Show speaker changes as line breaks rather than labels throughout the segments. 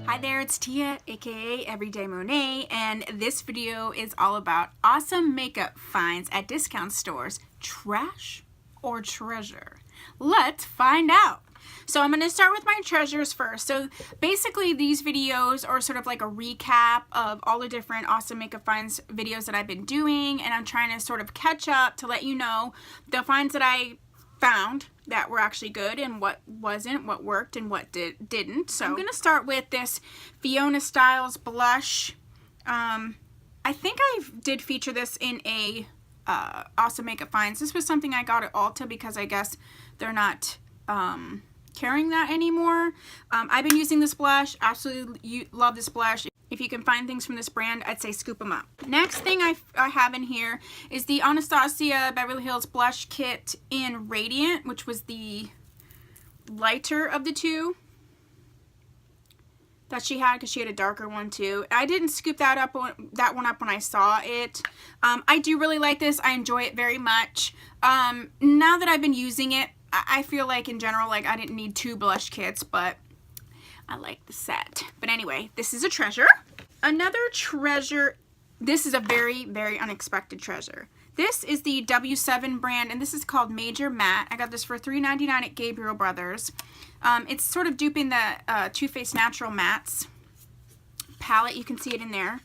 Hi there, it's Tia, aka Everyday Monet, and this video is all about awesome makeup finds at discount stores. Trash or treasure? Let's find out. So I'm going to start with my treasures first. So basically these videos are sort of like a recap of all the different awesome makeup finds videos that I've been doing, and I'm trying to sort of catch up to let you know the finds that I found that were actually good and what wasn't, what worked and what didn't. So I'm going to start with this Fiona Styles blush. I think I did feature this in a awesome makeup finds. This was something I got at Ulta because I guess they're not carrying that anymore. I've been using this blush. Absolutely love this blush. If you can find things from this brand, I'd say scoop them up. Next thing I have in here is the Anastasia Beverly Hills Blush Kit in Radiant, which was the lighter of the two that she had, because she had a darker one too. I didn't scoop that one up when I saw it. I do really like this. I enjoy it very much. Now that I've been using it, I feel like in general, like I didn't need two blush kits, but I like the set. But anyway, this is a treasure. Another treasure, this is a very, very unexpected treasure. This is the W7 brand, and this is called Major Matte. I got this for $3.99 at Gabriel Brothers. It's sort of duping the Too Faced Natural Mattes palette. You can see it in there.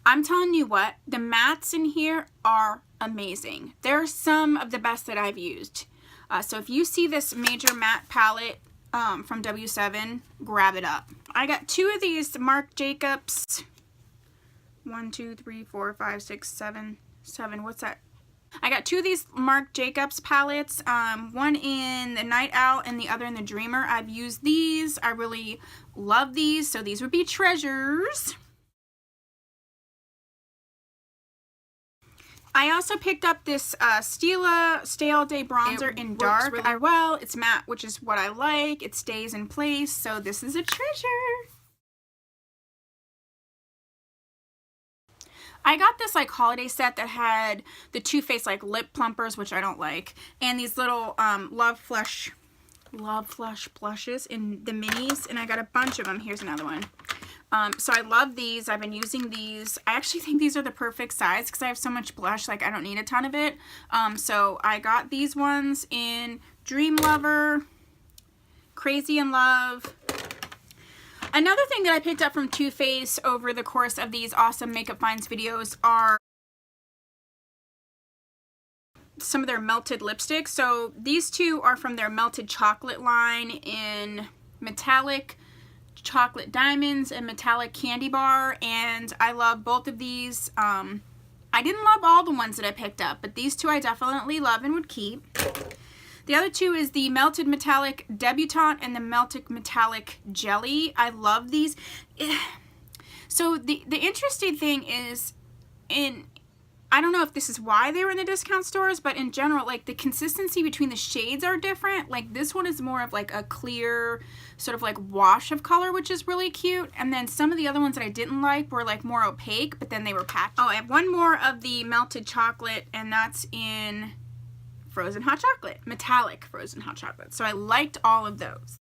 I'm telling you what, the mattes in here are amazing. They're some of the best that I've used. So if you see this Major Matte palette from W7, grab it up. I got two of these Marc Jacobs. 1, 2, 3, 4, 5, 6, 7. What's that? I got two of these Marc Jacobs palettes. One in the Night Out and the other in the Dreamer. I've used these. I really love these. So these would be treasures. I also picked up this Stila Stay All Day Bronzer in Dark. Really well. It's matte, which is what I like. It stays in place, so this is a treasure. I got this like holiday set that had the Too Faced like lip plumpers, which I don't like, and these little Love Flush blushes in the minis, and I got a bunch of them. Here's another one. So I love these. I've been using these. I actually think these are the perfect size because I have so much blush, like I don't need a ton of it. So I got these ones in Dream Lover, Crazy in Love. Another thing that I picked up from Too Faced over the course of these awesome makeup finds videos are some of their melted lipsticks. So these two are from their Melted Chocolate line in Metallic Chocolate Diamonds and Metallic Candy Bar, and I love both of these. I didn't love all the ones that I picked up, but these two I definitely love and would keep. The other two is the Melted Metallic Debutante and the Melted Metallic Jelly. I love these. So the interesting thing is, I don't know if this is why they were in the discount stores, but in general, like the consistency between the shades are different. Like this one is more of like a clear sort of like wash of color, which is really cute. And then some of the other ones that I didn't like were like more opaque, but then they were patchy. Oh, I have one more of the Melted Chocolate, and that's in Frozen Hot Chocolate, Metallic Frozen Hot Chocolate. So I liked all of those.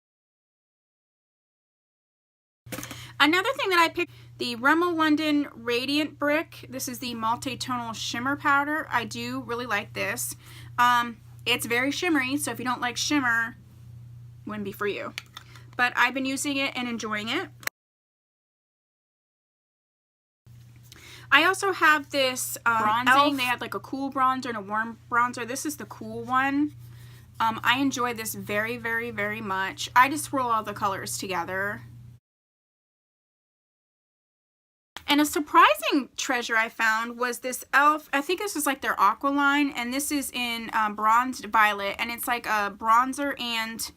Another thing that I picked, the Rimmel London Radiant Brick. This is the multi-tonal shimmer powder. I do really like this. It's very shimmery, so if you don't like shimmer, wouldn't be for you. But I've been using it and enjoying it. I also have this bronzing. They had like a cool bronzer and a warm bronzer. This is the cool one. I enjoy this very, very, very much. I just swirl all the colors together. And a surprising treasure I found was this e.l.f. I think this is like their Aqua line, and this is in Bronzed Violet, and it's like a bronzer and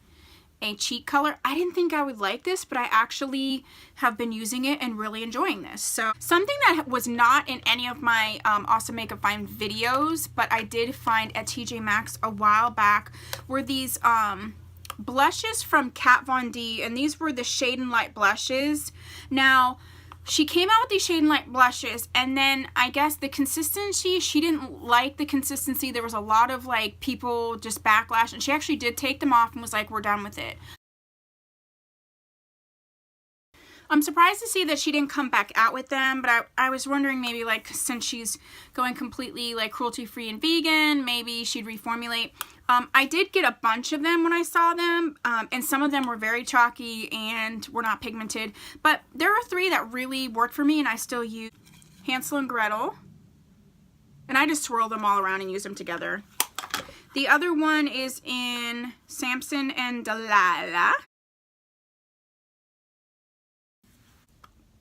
a cheek color. I didn't think I would like this, but I actually have been using it and really enjoying this. So something that was not in any of my awesome makeup find videos, but I did find at TJ Maxx a while back, were these blushes from Kat Von D, and these were the Shade and Light blushes. Now, she came out with these Shade and Light blushes, and then I guess the consistency, she didn't like the consistency. There was a lot of like people just backlash, and she actually did take them off and was like, we're done with it. I'm surprised to see that she didn't come back out with them, but I was wondering maybe like since she's going completely like cruelty free and vegan, maybe she'd reformulate. I did get a bunch of them when I saw them, and some of them were very chalky and were not pigmented, but there are 3 that really worked for me and I still use. Hansel and Gretel, and I just swirl them all around and use them together. The other one is in Samson and Delilah.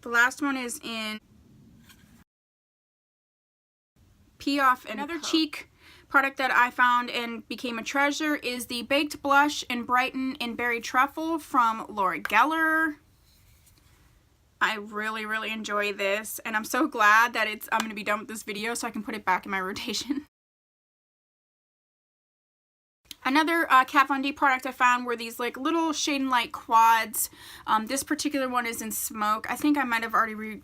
The last one is in Pee Off. Another cheek product that I found and became a treasure is the Baked Blush in Brighten in Berry Truffle from Laura Geller. I really, really enjoy this, and I'm so glad that I'm going to be done with this video so I can put it back in my rotation. Another Kat Von D product I found were these like little Shade and Light quads. This particular one is in Smoke. I think I might have already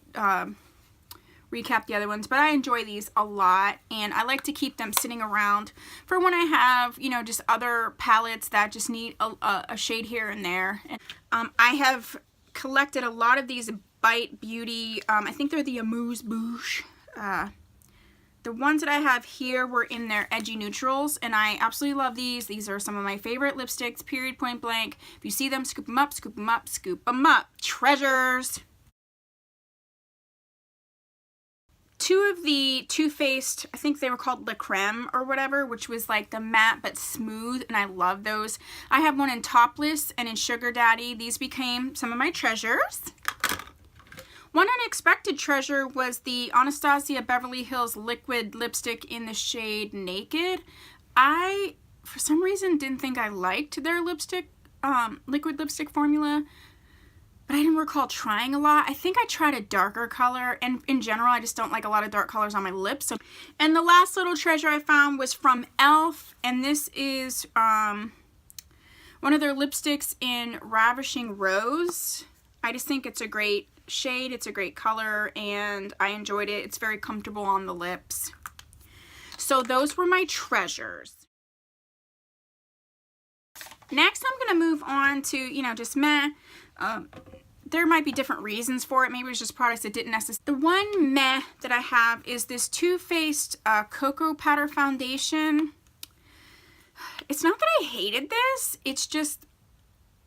recapped the other ones, but I enjoy these a lot, and I like to keep them sitting around for when I have, you know, just other palettes that just need a shade here and there. And I have collected a lot of these Bite Beauty, I think they're the Amuse Bouche. The ones that I have here were in their edgy neutrals, and I absolutely love these. These are some of my favorite lipsticks, period, point blank. If you see them, scoop them up, scoop them up, scoop them up. Treasures! 2 of the Too Faced, I think they were called Le Creme or whatever, which was like the matte but smooth, and I love those. I have one in Topless and in Sugar Daddy. These became some of my treasures. One unexpected treasure was the Anastasia Beverly Hills liquid lipstick in the shade Naked. I, for some reason, didn't think I liked their lipstick, liquid lipstick formula, but I didn't recall trying a lot. I think I tried a darker color, and in general, I just don't like a lot of dark colors on my lips. And the last little treasure I found was from e.l.f., and this is one of their lipsticks in Ravishing Rose. I just think it's a great shade, it's a great color, and I enjoyed it. It's very comfortable on the lips. So those were my treasures. Next, I'm going to move on to, you know, just meh. There might be different reasons for it. Maybe it's just products that didn't necessarily. The one meh that I have is this Too Faced Cocoa Powder Foundation. It's not that I hated this, it's just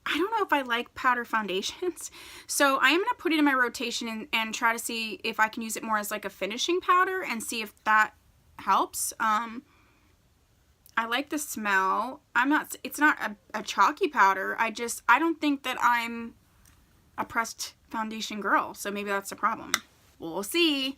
I don't know if I like powder foundations. So I am going to put it in my rotation and try to see if I can use it more as like a finishing powder and see if that helps. I like the smell. It's not a chalky powder. I don't think that I'm a pressed foundation girl. So maybe that's the problem. We'll see.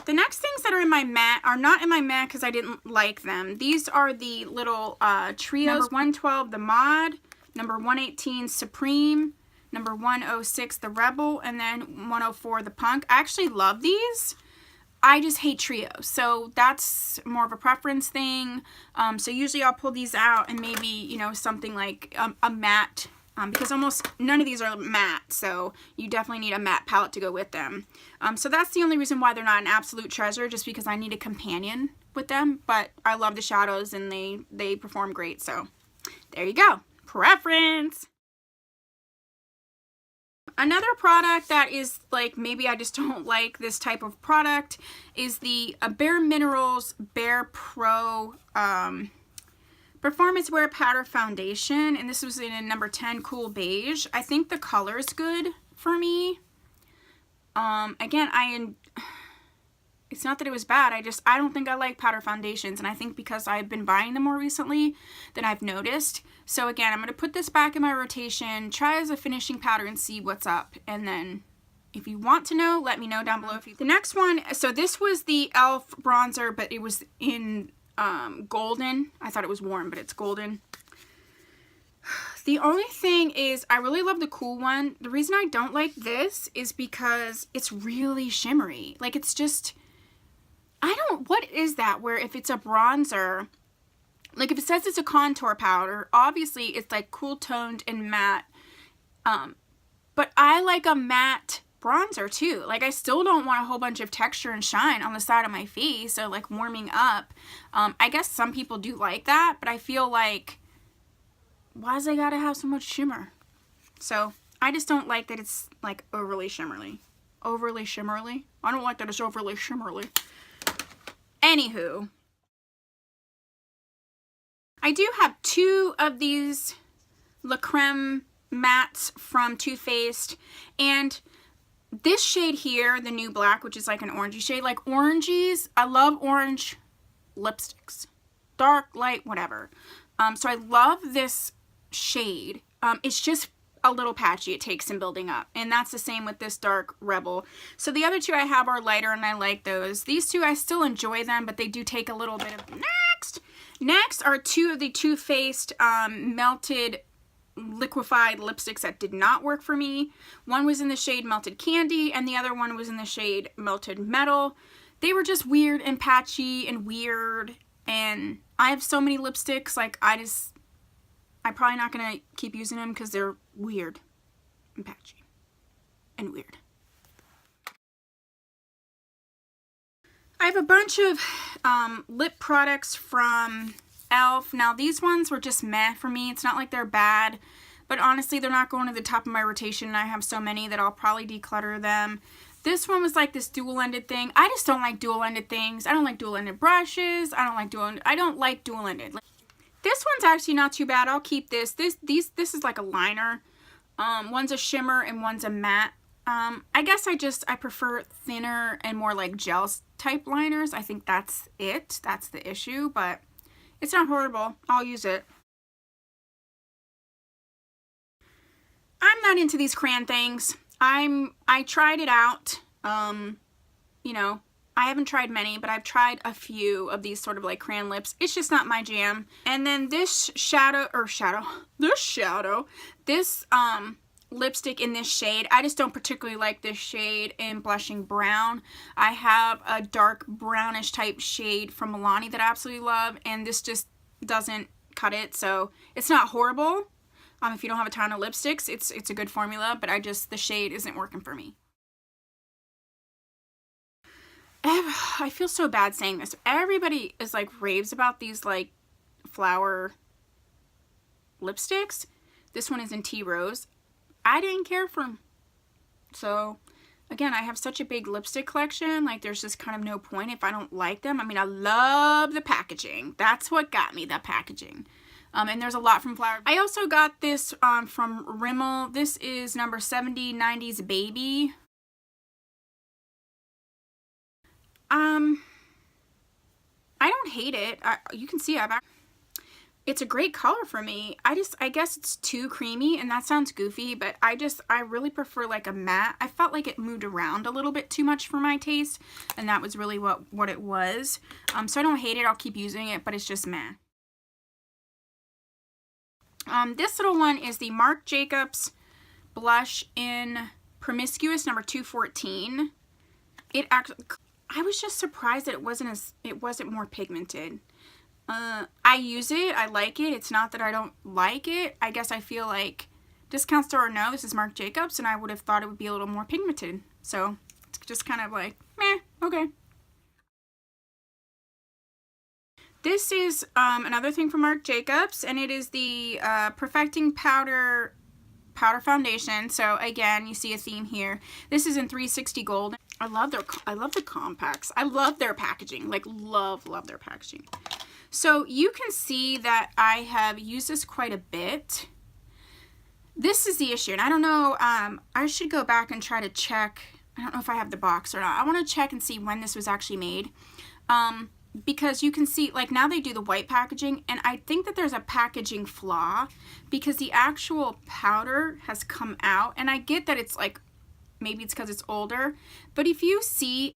The next things that are in my matte are not in my matte because I didn't like them. These are the little trios. Number 112, the Mod. Number 118, Supreme. Number 106, the Rebel. And then 104, the Punk. I actually love these. I just hate trios. So that's more of a preference thing. So usually I'll pull these out and maybe, you know, something like a matte. Because almost none of these are matte, so you definitely need a matte palette to go with them. So that's the only reason why they're not an absolute treasure, just because I need a companion with them. But I love the shadows and they perform great, so there you go. Preference! Another product that is like, maybe I just don't like this type of product, is the Bare Minerals Bare Pro Performance Wear Powder Foundation, and this was in a number 10 Cool Beige. I think the color is good for me. Again, it's not that it was bad, I don't think I like powder foundations, and I think because I've been buying them more recently than I've noticed. So again, I'm going to put this back in my rotation, try as a finishing powder and see what's up, and then if you want to know, let me know down below. The next one, so this was the e.l.f. bronzer, but it was in golden. I thought it was warm, but it's golden. The only thing is, I really love the cool one. The reason I don't like this is because it's really shimmery. Like, it's just, what is that? Where if it's a bronzer, like if it says it's a contour powder, obviously it's like cool toned and matte. But I like a matte bronzer too. Like, I still don't want a whole bunch of texture and shine on the side of my face, or like warming up. I guess some people do like that, but I feel like, why does I gotta have so much shimmer? So I just don't like that it's like overly shimmery. Overly shimmery? I don't like that it's overly shimmery. Anywho, I do have 2 of these La Creme mattes from Too Faced, and this shade here, the new black, which is like an orangey shade, like oranges, I love orange lipsticks, dark, light, whatever. So I love this shade. It's just a little patchy. It takes some building up, and that's the same with this dark Rebel. So the other 2 I have are lighter, and I like those. These 2 I still enjoy them, but they do take a little bit of... Next are 2 of the Too Faced melted liquefied lipsticks that did not work for me. One was in the shade Melted Candy, and the other one was in the shade Melted Metal. They were just weird and patchy and weird, and I have so many lipsticks, like I'm probably not gonna keep using them because they're weird and patchy and weird. I have a bunch of lip products from e.l.f. Now these ones were just meh for me. It's not like they're bad, but honestly they're not going to the top of my rotation, and I have so many that I'll probably declutter them. This one was like this dual-ended thing. I just don't like dual-ended things. I don't like dual-ended brushes. I don't like dual-ended. This one's actually not too bad. I'll keep this. This is like a liner. One's a shimmer and one's a matte. I guess I prefer thinner and more like gel type liners. I think that's it. That's the issue, but it's not horrible. I'll use it. I'm not into these crayon things. I tried it out. You know, I haven't tried many, but I've tried a few of these sort of like crayon lips. It's just not my jam. And then this lipstick in this shade, I just don't particularly like this shade in Blushing Brown. I have a dark brownish type shade from Milani that I absolutely love, and this just doesn't cut it. So it's not horrible. If you don't have a ton of lipsticks, it's a good formula, but the shade isn't working for me. I feel so bad saying this. Everybody is like raves about these like flower lipsticks. This one is in Tea Rose. I didn't care for them. So again, I have such a big lipstick collection, like there's just kind of no point if I don't like them. I mean, I love the packaging. That's what got me, the packaging. And there's a lot from Flower. I also got this from Rimmel. This is number 70, 90s Baby. I don't hate it. You can see it's a great color for me. I guess it's too creamy, and that sounds goofy, but I really prefer like a matte. I felt like it moved around a little bit too much for my taste, and that was really what it was. So I don't hate it. I'll keep using it, but it's just meh. This little one is the Marc Jacobs blush in Promiscuous number 214. I was just surprised that it wasn't more pigmented. I use it. I like it. It's not that I don't like it. I guess I feel like, discount store or no, this is Marc Jacobs, and I would have thought it would be a little more pigmented. So it's just kind of like, meh, okay. This is another thing from Marc Jacobs, and it is the Perfecting Powder Foundation. So again, you see a theme here. This is in 360 Gold. I love the compacts. I love their packaging. Like love their packaging. So you can see that I have used this quite a bit. This is the issue, and I don't know, I should go back and try to check. I don't know if I have the box or not. I want to check and see when this was actually made. Because you can see, like, now they do the white packaging, and I think that there's a packaging flaw because the actual powder has come out, and I get that it's like, maybe it's because it's older, but if you see,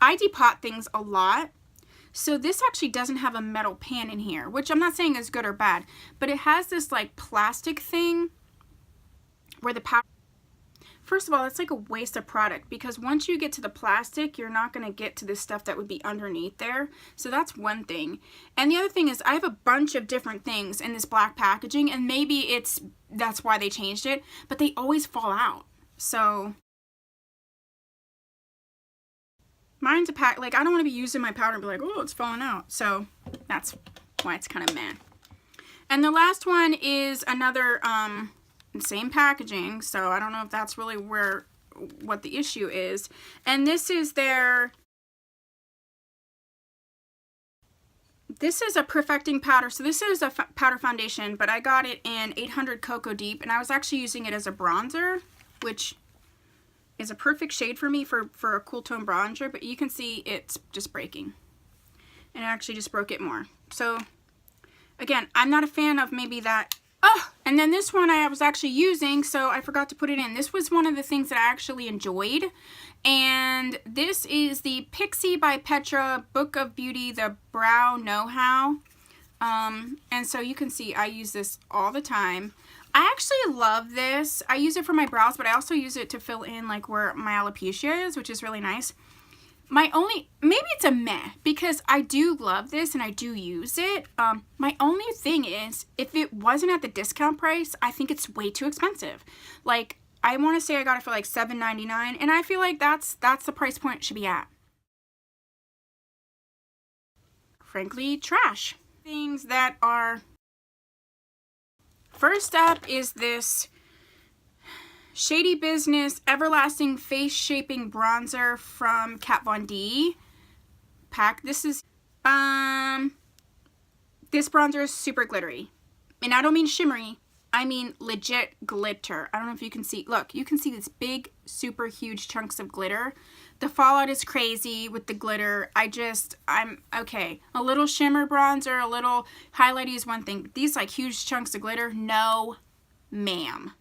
I depot things a lot, so this actually doesn't have a metal pan in here, which I'm not saying is good or bad, but it has this like plastic thing where the powder, first of all, it's like a waste of product because once you get to the plastic, you're not going to get to the stuff that would be underneath there. So that's one thing. And the other thing is I have a bunch of different things in this black packaging, and maybe that's why they changed it, but they always fall out. So mine's a pack, like I don't want to be using my powder and be like, oh, it's falling out. So that's why it's kind of meh. And the last one is another, same packaging, so I don't know if that's really what the issue is. And this is their, this is a perfecting powder. So this is a powder foundation, but I got it in 800 Cocoa Deep, and I was actually using it as a bronzer, which is a perfect shade for me for a cool tone bronzer, but you can see it's just breaking. And I actually just broke it more. So again, I'm not a fan of maybe that. Oh, and then this one I was actually using, so I forgot to put it in. This was one of the things that I actually enjoyed. And this is the Pixi by Petra Book of Beauty, the Brow Know-How. And so you can see I use this all the time. I actually love this. I use it for my brows, but I also use it to fill in like where my alopecia is, which is really nice. Maybe it's a meh, because I do love this and I do use it. My only thing is, if it wasn't at the discount price, I think it's way too expensive. Like, I want to say I got it for like $7.99, and I feel like that's the price point it should be at. Frankly, trash. Things that are... First up is this Shady Business Everlasting Face Shaping Bronzer from Kat Von D pack. This is, this bronzer is super glittery. And I don't mean shimmery, I mean legit glitter. I don't know if you can see, look, you can see these big, super huge chunks of glitter. The fallout is crazy with the glitter. I'm okay. A little shimmer bronzer, a little highlighty is one thing. These like huge chunks of glitter, no ma'am.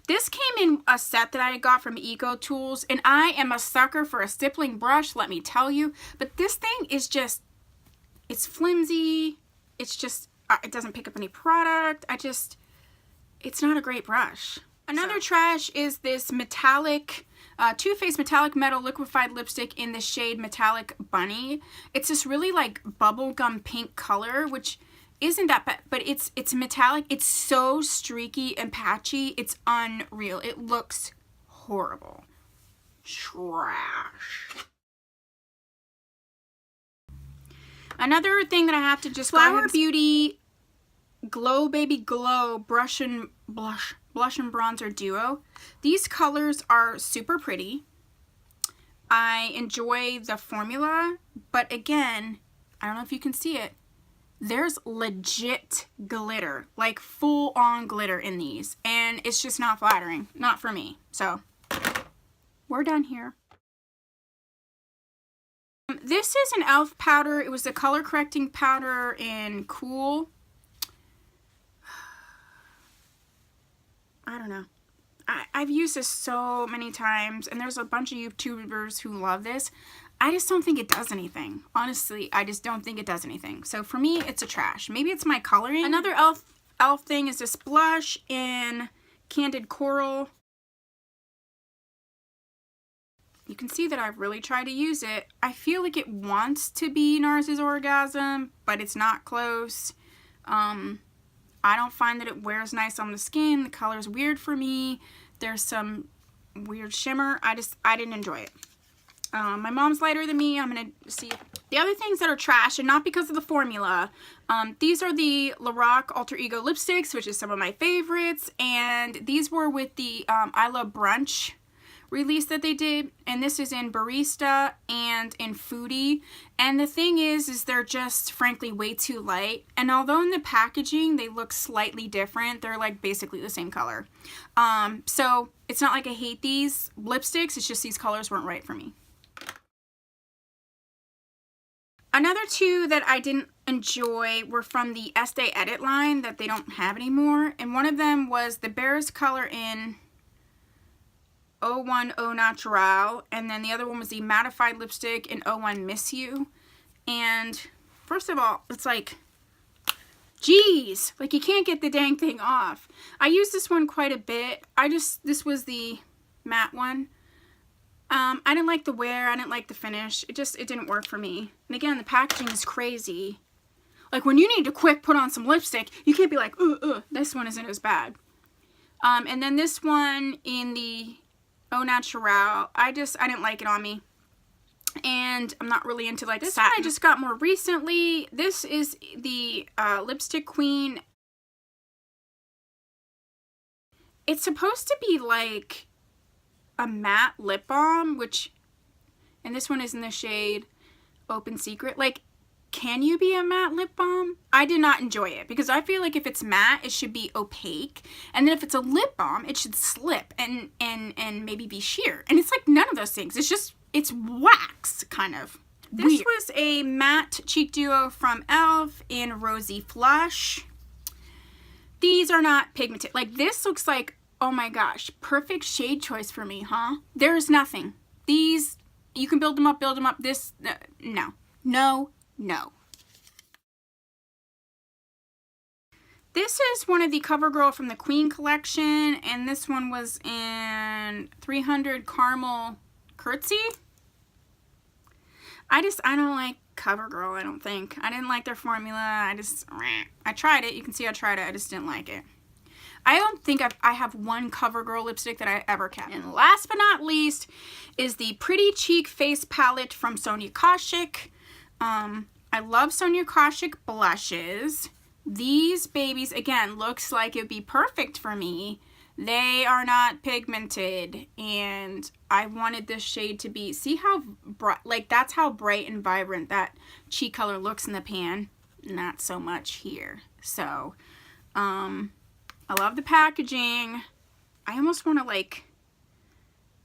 This came in a set that I got from Eco Tools, and I am a sucker for a stippling brush, let me tell you. But this thing is just, it's flimsy. It's just, it doesn't pick up any product. It's not a great brush. Another trash is this metallic, Too Faced Metallic Metal Liquefied Lipstick in the shade Metallic Bunny. It's this really like bubblegum pink color, which isn't that bad, but it's metallic. It's so streaky and patchy. It's unreal. It looks horrible. Trash. Another thing that I have to just Flower Beauty Glow Baby Glow Blush and Bronzer Duo. These colors are super pretty. I enjoy the formula, but again, I don't know if you can see it. There's legit glitter, like full-on glitter in these, and it's just not flattering. Not for me. So, we're done here. This is an e.l.f. powder. It was the color correcting powder in Cool. I don't know. I've used this so many times, and there's a bunch of YouTubers who love this. I just don't think it does anything. Honestly, I just don't think it does anything. So for me, it's a trash. Maybe it's my coloring. Another e.l.f. thing is this blush in Candid Coral. You can see that I've really tried to use it. I feel like it wants to be NARS's Orgasm, but it's not close. I don't find that it wears nice on the skin. The color's weird for me. There's some weird shimmer. I didn't enjoy it. My mom's lighter than me. I'm going to see. The other things that are trash, and not because of the formula, these are the Lorac Alter Ego lipsticks, which is some of my favorites. And these were with the I Love Brunch release that they did, and this is in Barista and in Foodie. And the thing is they're just frankly way too light, and although in the packaging they look slightly different, they're like basically the same color. So it's not like I hate these lipsticks, it's just these colors weren't right for me. Another two that I didn't enjoy were from the Estee Edit line that they don't have anymore, and one of them was the Barris color in 01 Au Natural, and then the other one was the mattified lipstick in 01 Miss You. And first of all, it's like, geez, like you can't get the dang thing off. I use this one quite a bit. This was the matte one. I didn't like the wear, I didn't like the finish. It didn't work for me. And again, the packaging is crazy. Like when you need to quick put on some lipstick, you can't be like, this one isn't as bad. And then this one in the Au Natural, I didn't like it on me. And I'm not really into like this satin. One I just got more recently. This is the Lipstick Queen. It's supposed to be like a matte lip balm, and this one is in the shade Open Secret. Like, can you be a matte lip balm? I did not enjoy it because I feel like if it's matte, it should be opaque. And then if it's a lip balm, it should slip and maybe be sheer. And it's like none of those things. It's wax, kind of. This was a matte cheek duo from e.l.f. in Rosy Flush. These are not pigmented. Like, this looks like, oh my gosh, perfect shade choice for me, huh? There's nothing. These, you can build them up, This, no. No, no. This is one of the CoverGirl from the Queen collection, and this one was in 300 Caramel Curtsy. I don't like CoverGirl, I don't think. I didn't like their formula. I tried it. You can see I tried it. I just didn't like it. I don't think I have one CoverGirl lipstick that I ever kept. And last but not least is the Pretty Cheek Face Palette from Sonia Kashuk. I love Sonia Kashuk blushes. These babies, again, looks like it'd be perfect for me. They are not pigmented, and I wanted this shade to be, see how bright, like that's how bright and vibrant that cheek color looks in the pan. Not so much here. So, I love the packaging. I almost want to like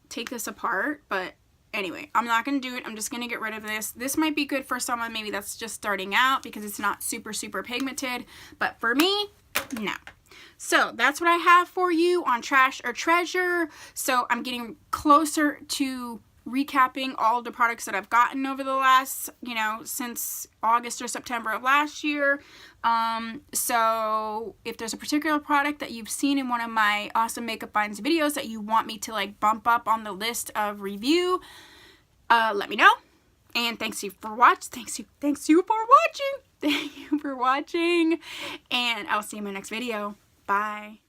take this apart, but anyway, I'm not going to do it. I'm just going to get rid of this. This might be good for someone maybe that's just starting out because it's not super pigmented, but for me, no. So that's what I have for you on Trash or Treasure. So I'm getting closer to recapping all the products that I've gotten over the last, since August or September of last year. So if there's a particular product that you've seen in one of my Awesome Makeup Finds videos that you want me to like bump up on the list of review, let me know. And thanks you for watching. Thank you for watching. And I'll see you in my next video. Bye.